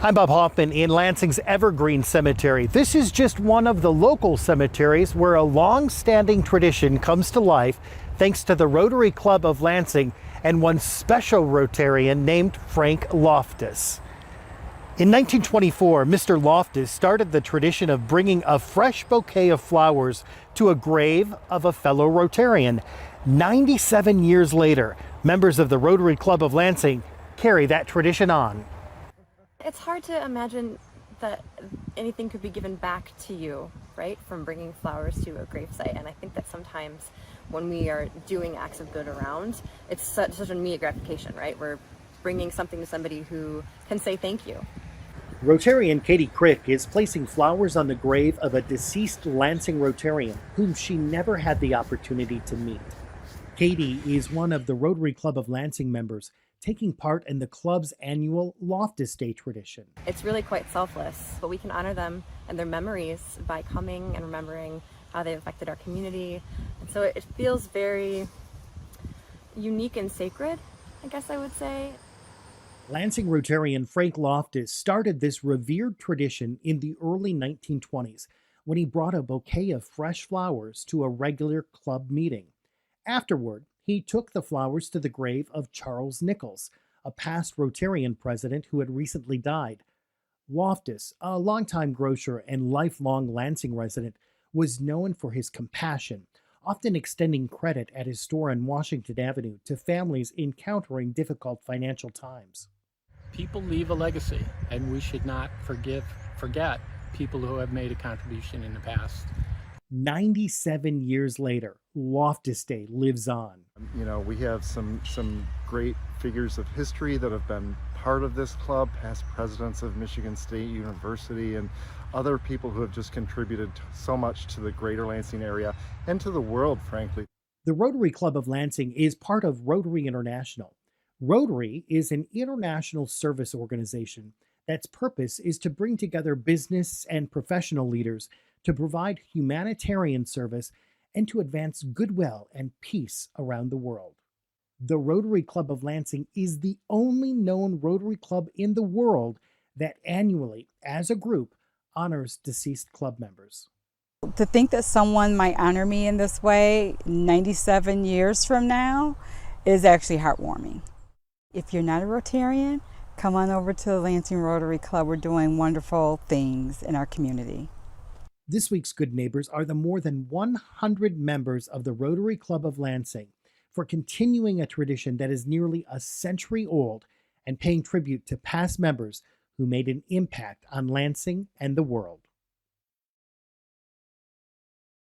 I'm Bob Hoffman in Lansing's Evergreen Cemetery. This is just one of the local cemeteries where a long-standing tradition comes to life thanks to the Rotary Club of Lansing and one special Rotarian named Frank Loftus. In 1924, Mr. Loftus started the tradition of bringing a fresh bouquet of flowers to a grave of a fellow Rotarian. 97 years later, members of the Rotary Club of Lansing carry that tradition on. It's hard to imagine that anything could be given back to you, right, from bringing flowers to a gravesite. And I think that sometimes when we are doing acts of good around, it's such an immediate gratification, right? We're bringing something to somebody who can say thank you. Rotarian Katie Crick is placing flowers on the grave of a deceased Lansing Rotarian whom she never had the opportunity to meet. Katie is one of the Rotary Club of Lansing members taking part in the club's annual Loftus Day tradition. It's really quite selfless, but we can honor them and their memories by coming and remembering how they affected our community. And so it feels very unique and sacred, I guess I would say. Lansing Rotarian Frank Loftus started this revered tradition in the early 1920s when he brought a bouquet of fresh flowers to a regular club meeting. Afterward, he took the flowers to the grave of Charles Nichols, a past Rotarian president who had recently died. Loftus, a longtime grocer and lifelong Lansing resident, was known for his compassion, often extending credit at his store on Washington Avenue to families encountering difficult financial times. People leave a legacy, and we should not forget people who have made a contribution in the past. 97 years later, Loftus Day lives on. You know, we have some great figures of history that have been part of this club, past presidents of Michigan State University and other people who have just contributed so much to the greater Lansing area and to the world, frankly. The Rotary Club of Lansing is part of Rotary International. Rotary is an international service organization that's purpose is to bring together business and professional leaders to provide humanitarian service and to advance goodwill and peace around the world. The Rotary Club of Lansing is the only known Rotary Club in the world that annually, as a group, honors deceased club members. To think that someone might honor me in this way 97 years from now is actually heartwarming. If you're not a Rotarian, come on over to the Lansing Rotary Club. We're doing wonderful things in our community. This week's Good Neighbors are the more than 100 members of the Rotary Club of Lansing for continuing a tradition that is nearly a century old and paying tribute to past members who made an impact on Lansing and the world.